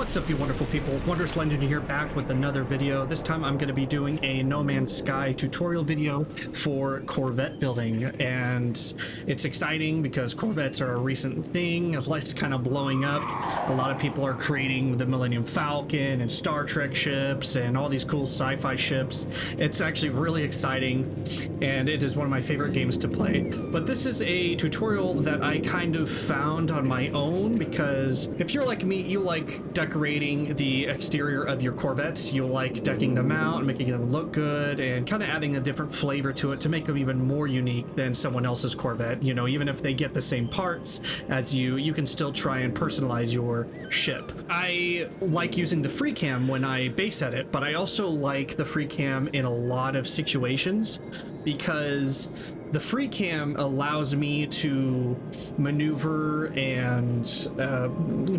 What's up, you wonderful people? Wondrous Legend here, back with another video. This time I'm going to be doing a No Man's Sky tutorial video for Corvette building, and it's exciting because Corvettes are a recent thing. It's kind of blowing up. A lot of people are creating the Millennium Falcon and Star Trek ships and all these cool sci-fi ships. It's actually really exciting, and it is one of my favorite games to play. But this is a tutorial that I kind of found on my own, because if you're like me, you like decorating the exterior of your Corvettes. You like decking them out and making them look good and kind of adding a different flavor to it to make them even more unique than someone else's Corvette. You know, even if they get the same parts as you can still try and personalize your ship. I like using the free cam when I base edit, but I also like the free cam in a lot of situations, because the free cam allows me to maneuver and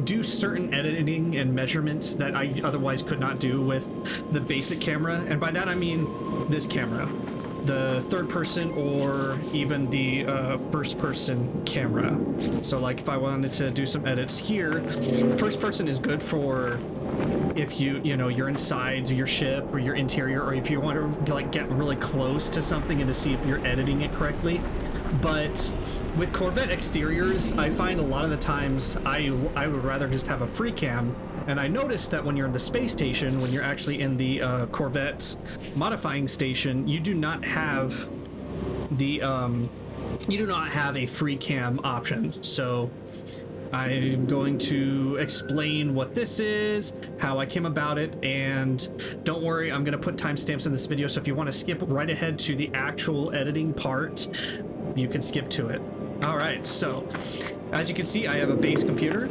do certain editing and measurements that I otherwise could not do with the basic camera. And by that I mean this camera, the third person or even the first person camera. So like if I wanted to do some edits here, first person is good for if you're inside your ship or your interior, or if you want to like get really close to something and to see if you're editing it correctly. But with Corvette exteriors, I find a lot of the times I would rather just have a free cam. And I noticed that when you're in the space station, when you're actually in the Corvette modifying station, you do not have the a free cam option. So I'm going to explain what this is, how I came about it, and don't worry, I'm going to put timestamps in this video, so if you want to skip right ahead to the actual editing part, you can skip to it. Alright, so as you can see, I have a base computer.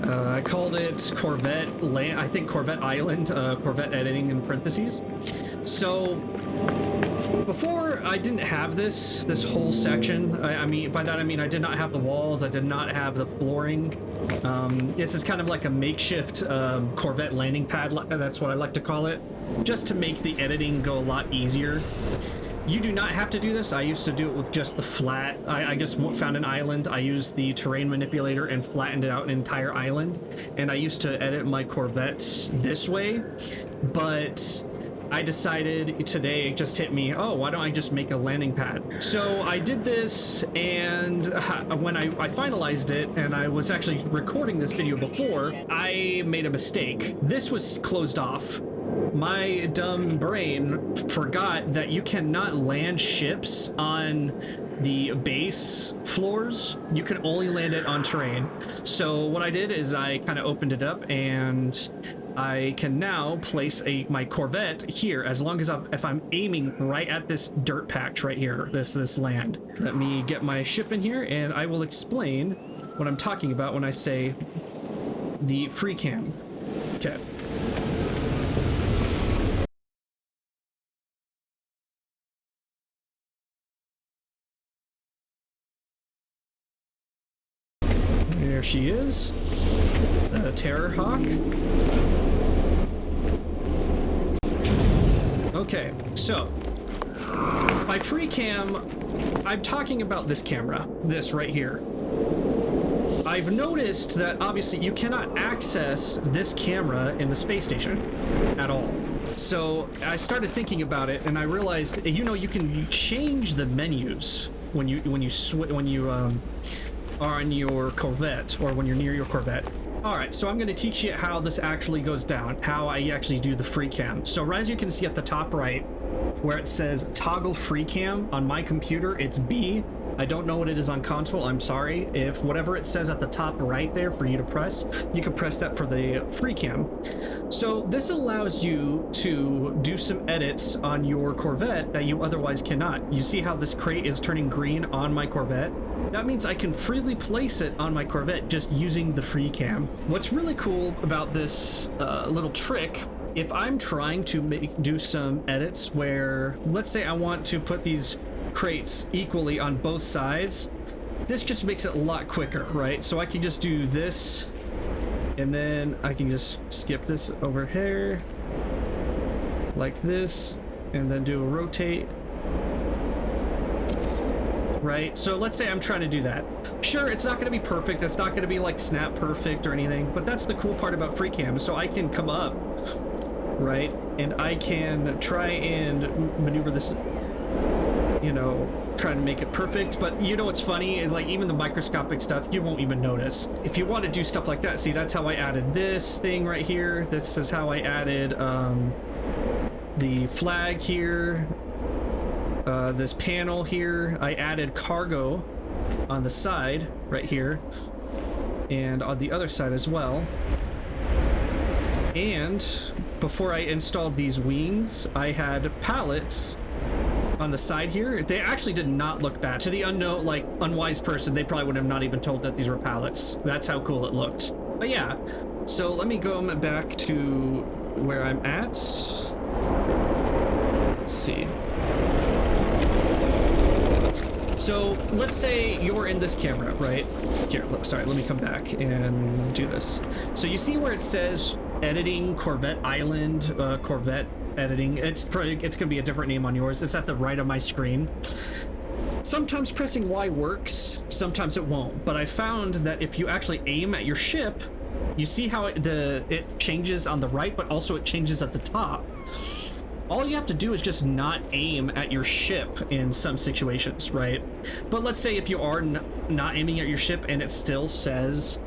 I called it Corvette I think Corvette Island, Corvette editing in parentheses. So before, I didn't have this whole section. I mean, by that I mean I did not have the walls, I did not have the flooring. This is kind of like a makeshift Corvette landing pad, that's what I like to call it, just to make the editing go a lot easier. You do not have to do this. I used to do it with just the flat. I just found an island. I used the terrain manipulator and flattened it out an entire island. And I used to edit my Corvettes this way. But I decided today, it just hit me, oh, why don't I just make a landing pad? So I did this, and when I finalized it, and I was actually recording this video before, I made a mistake. This was closed off. My dumb brain forgot that you cannot land ships on the base floors. You can only land it on terrain. So what I did is I kind of opened it up, and I can now place my Corvette here, as long as if I'm aiming right at this dirt patch right here, this land. Let me get my ship in here, and I will explain what I'm talking about when I say the free cam. Okay. There she is, the Terror Hawk. Okay, so by free cam, I'm talking about this camera, this right here. I've noticed that obviously you cannot access this camera in the space station at all. So I started thinking about it, and I realized, you know, you can change the menus when you are on your Corvette, or when you're near your Corvette. Alright, so I'm going to teach you how this actually goes down, how I actually do the free cam. So as you can see at the top right, where it says toggle free cam, on my computer it's B. I don't know what it is on console, I'm sorry. If whatever it says at the top right there for you to press, you can press that for the free cam. So this allows you to do some edits on your Corvette that you otherwise cannot. You see how this crate is turning green on my Corvette? That means I can freely place it on my Corvette just using the free cam. What's really cool about this little trick, if I'm trying to do some edits where, let's say I want to put these crates equally on both sides, this just makes it a lot quicker, right? So I can just do this, and then I can just skip this over here like this, and then do a rotate. right? So let's say I'm trying to do that. Sure, it's not going to be perfect. It's not going to be like snap perfect or anything, but that's the cool part about FreeCam. So I can come up, right? And I can try and maneuver this, you know, try to make it perfect. But you know what's funny is like even the microscopic stuff, you won't even notice. If you want to do stuff like that, see, that's how I added this thing right here. This is how I added the flag here. This panel here, I added cargo on the side right here and on the other side as well. And before I installed these wings, I had pallets on the side here. They actually did not look bad. To the unknown, like unwise person, they probably would have not even told that these were pallets. That's how cool it looked. But yeah, so let me go back to where I'm at. Let's see. So let's say you're in this camera, right? Here, sorry, let me come back and do this. So you see where it says editing Corvette Island, Corvette editing. It's gonna be a different name on yours. It's at the right of my screen. Sometimes pressing Y works, sometimes it won't. But I found that if you actually aim at your ship, you see how it changes on the right, but also it changes at the top. All you have to do is just not aim at your ship in some situations, right? But let's say if you are not aiming at your ship and it still says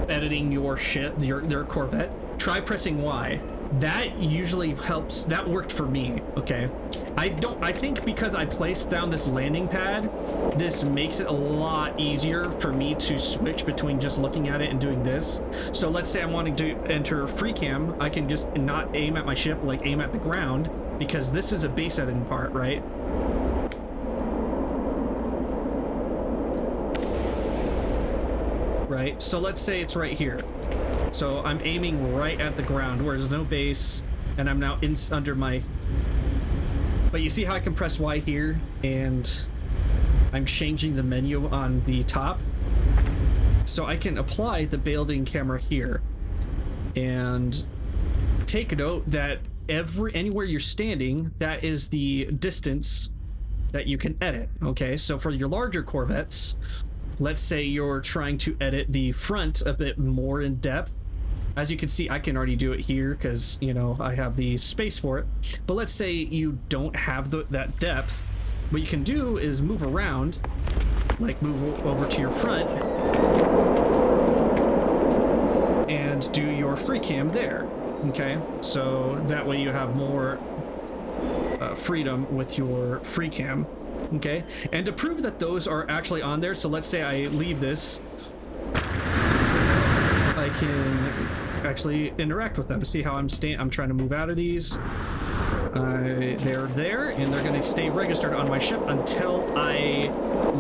editing your ship, their Corvette, try pressing Y. That usually helps. That worked for me, okay? I think because I placed down this landing pad, this makes it a lot easier for me to switch between just looking at it and doing this. So let's say I'm wanting to enter FreeCam, I can just not aim at my ship, like aim at the ground, because this is a base editing part, right? Right, so let's say it's right here. So I'm aiming right at the ground where there's no base, and I'm now under my... But you see how I can press Y here, and I'm changing the menu on the top? So I can apply the building camera here, and take note that anywhere you're standing, that is the distance that you can edit, okay? So for your larger Corvettes, let's say you're trying to edit the front a bit more in depth. As you can see, I can already do it here because, you know, I have the space for it. But let's say you don't have that depth. What you can do is move around, like move over to your front and do your FreeCam there, okay? So that way you have more freedom with your FreeCam. Okay, and to prove that those are actually on there, so let's say I leave this, I can actually interact with them. See how I'm trying to move out of these. They're there, and they're going to stay registered on my ship until I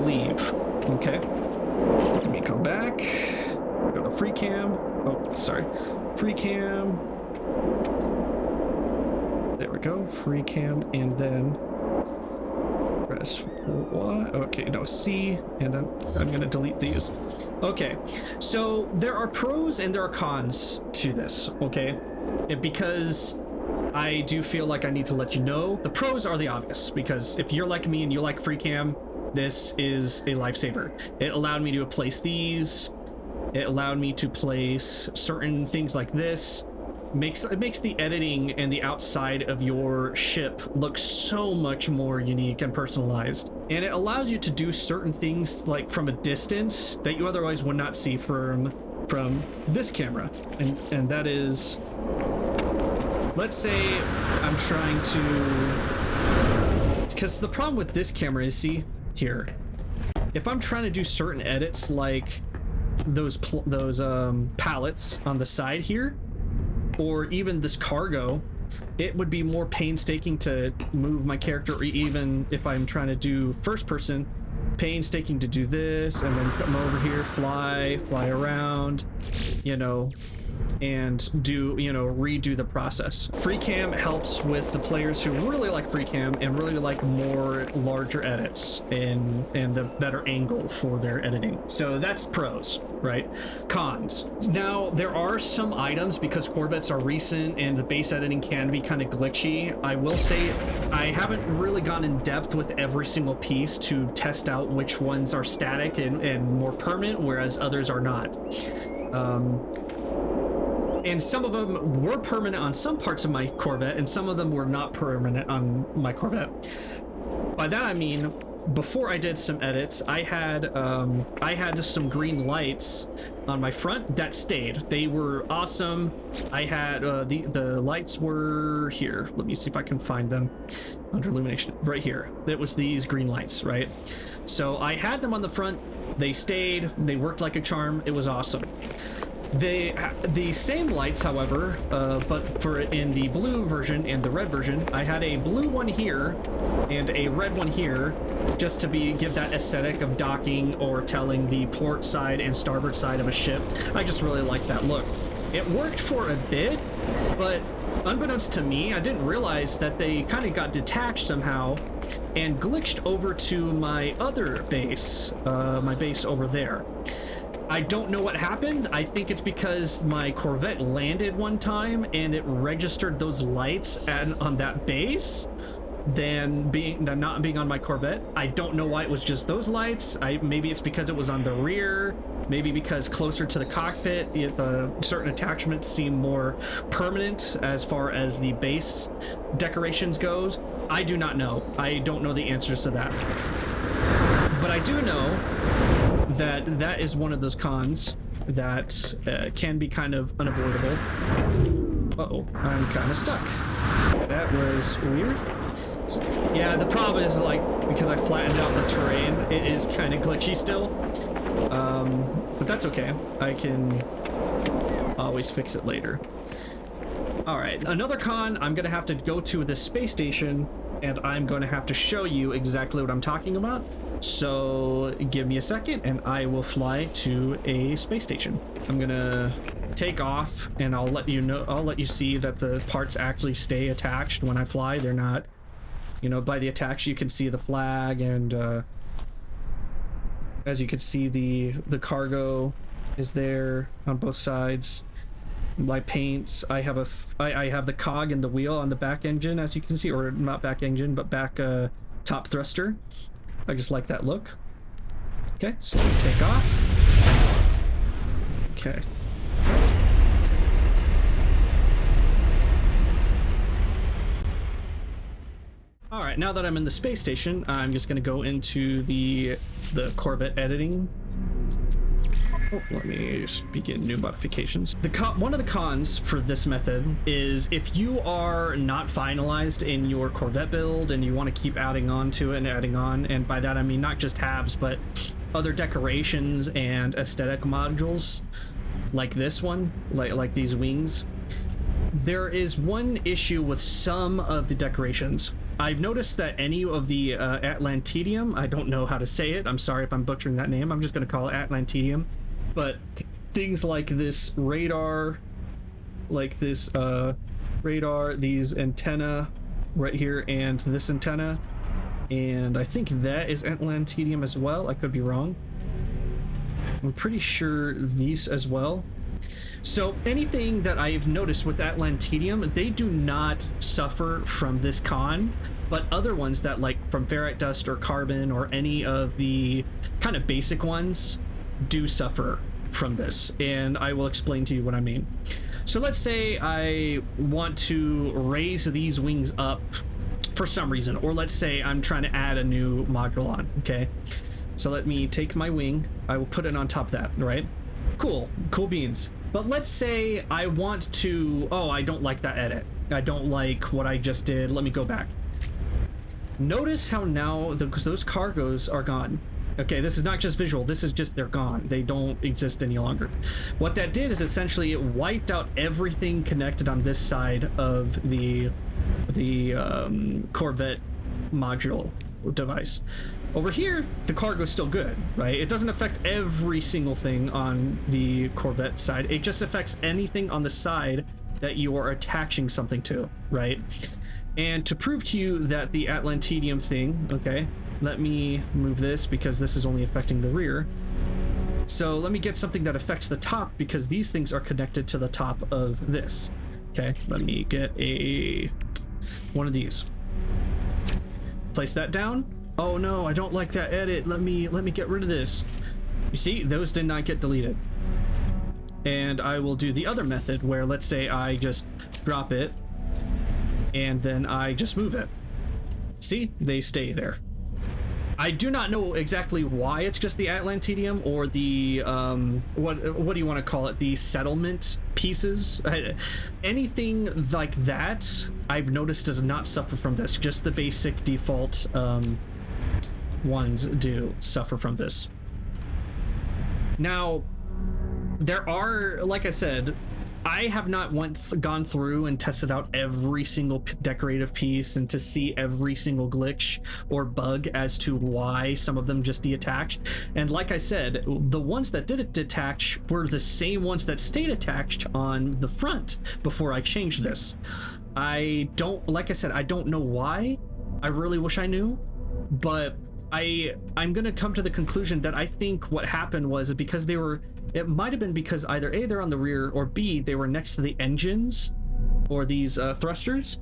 leave. Okay, let me come back. Go to FreeCam. Oh, sorry, FreeCam. There we go, FreeCam, and then press Y. Okay, no, C, and then I'm gonna delete these. Okay, so there are pros and there are cons to this, okay? Because I do feel like I need to let you know. The pros are the obvious, because if you're like me and you like FreeCam, this is a lifesaver. It allowed me to place these. It allowed me to place certain things like this. It makes the editing and the outside of your ship look so much more unique and personalized. And it allows you to do certain things like from a distance that you otherwise would not see from this camera. And that is, let's say I'm trying to, because the problem with this camera is, see here, if I'm trying to do certain edits like those pallets on the side here, or even this cargo, it would be more painstaking to move my character, or even if I'm trying to do first person, painstaking to do this and then come over here, fly around, you know, and do, you know, redo the process. Free cam helps with the players who really like free cam and really like more larger edits and a better angle for their editing. So that's pros, right? Cons. Now there are some items, because Corvettes are recent and the base editing can be kind of glitchy. I will say I haven't really gone in depth with every single piece to test out which ones are static and more permanent, whereas others are not. And some of them were permanent on some parts of my Corvette, and some of them were not permanent on my Corvette. By that I mean, before I did some edits, I had some green lights on my front that stayed. They were awesome. I had the lights were here. Let me see if I can find them under illumination. Right here. That was these green lights, right? So I had them on the front. They stayed. They worked like a charm. It was awesome. The same lights, however, but for in the blue version and the red version, I had a blue one here and a red one here, just to give that aesthetic of docking or telling the port side and starboard side of a ship. I just really liked that look. It worked for a bit, but unbeknownst to me, I didn't realize that they kind of got detached somehow and glitched over to my other base, my base over there. I don't know what happened. I think it's because my Corvette landed one time and it registered those lights on that base than not being on my Corvette. I don't know why it was just those lights. Maybe it's because it was on the rear. Maybe because closer to the cockpit, the certain attachments seem more permanent as far as the base decorations goes. I do not know. I don't know the answers to that. But I do know that is one of those cons that can be kind of unavoidable. Uh-oh, I'm kind of stuck. That was weird. Yeah, the problem is, like, because I flattened out the terrain, it is kind of glitchy still. But that's okay. I can always fix it later. All right, another con, I'm gonna have to go to the space station and I'm going to have to show you exactly what I'm talking about. So give me a second and I will fly to a space station. I'm gonna take off and I'll let you see that the parts actually stay attached when I fly. They're not, you know, by the attach you can see the flag, and as you can see the cargo is there on both sides. My paints, I have the cog and the wheel on the back engine, as you can see, or not back engine, but back top thruster. I just like that look. Okay, so take off. Okay. All right, now that I'm in the space station, I'm just gonna go into the Corvette editing. Oh, let me just begin new modifications. One of the cons for this method is if you are not finalized in your Corvette build and you want to keep adding on to it and adding on, and by that I mean not just halves, but other decorations and aesthetic modules like this one, like these wings. There is one issue with some of the decorations. I've noticed that any of the Atlantidium, I don't know how to say it, I'm sorry if I'm butchering that name, I'm just going to call it Atlantidium. But things like this radar, these antenna right here, and this antenna, and I think that is Atlantidium as well. I could be wrong. I'm pretty sure these as well. So anything that I've noticed with Atlantidium, they do not suffer from this con, but other ones that, like from ferrite dust or carbon or any of the kind of basic ones, do suffer from this, and I will explain to you what I mean. So let's say I want to raise these wings up for some reason, or let's say I'm trying to add a new module on. Okay, so let me take my wing, I will put it on top of that, right? Cool beans. But let's say I want to, oh, I don't like that edit, I don't like what I just did. Let me go back. Notice how now those cargoes are gone. Okay, this is not just visual, this is just, they're gone. They don't exist any longer. What that did is essentially it wiped out everything connected on this side of the Corvette module. device. Over here, the cargo's still good, right? It doesn't affect every single thing on the Corvette side. It just affects anything on the side that you are attaching something to, right? And to prove to you that the Atlantidium thing, okay, let me move this because this is only affecting the rear. So let me get something that affects the top because these things are connected to the top of this. Okay, let me get one of these. Place that down. Oh no, I don't like that edit. Let me get rid of this. You see, those did not get deleted. And I will do the other method where, let's say I just drop it and then I just move it. See, they stay there. I do not know exactly why it's just the Atlantidium or the what do you want to call it, the settlement pieces. Anything like that I've noticed does not suffer from this. Just the basic default ones do suffer from this. Now there are, like I said, I have not gone through and tested out every single decorative piece and to see every single glitch or bug as to why some of them just detached. And like I said, the ones that did detach were the same ones that stayed attached on the front before I changed this. Like I said, I don't know why. I really wish I knew, but I'm gonna come to the conclusion that I think what happened was because it might have been because either A, they're on the rear, or B, they were next to the engines or these thrusters,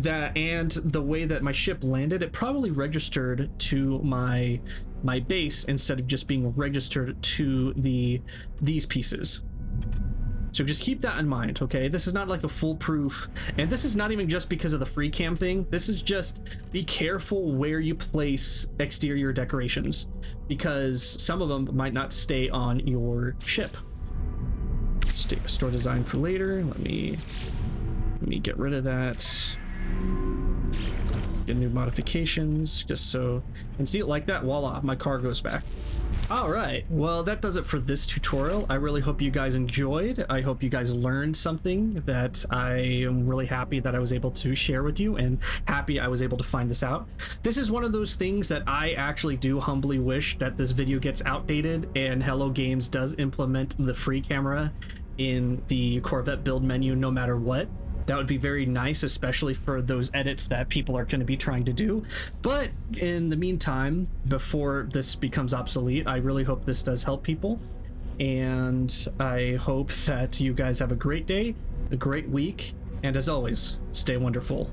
and the way that my ship landed, it probably registered to my base instead of just being registered to these pieces. So just keep that in mind, okay? This is not like a foolproof, and this is not even just because of the free cam thing. This is just be careful where you place exterior decorations because some of them might not stay on your ship. Store design for later. Let me get rid of that. Get new modifications just so, and see it like that. Voila, my car goes back. All right, well, that does it for this tutorial. I really hope you guys enjoyed. I hope you guys learned something that I am really happy that I was able to share with you, and happy I was able to find this out. This is one of those things that I actually do humbly wish that this video gets outdated and Hello Games does implement the free camera in the Corvette build menu no matter what. That would be very nice, especially for those edits that people are going to be trying to do. But in the meantime, before this becomes obsolete, I really hope this does help people. And I hope that you guys have a great day, a great week, and as always, stay wonderful.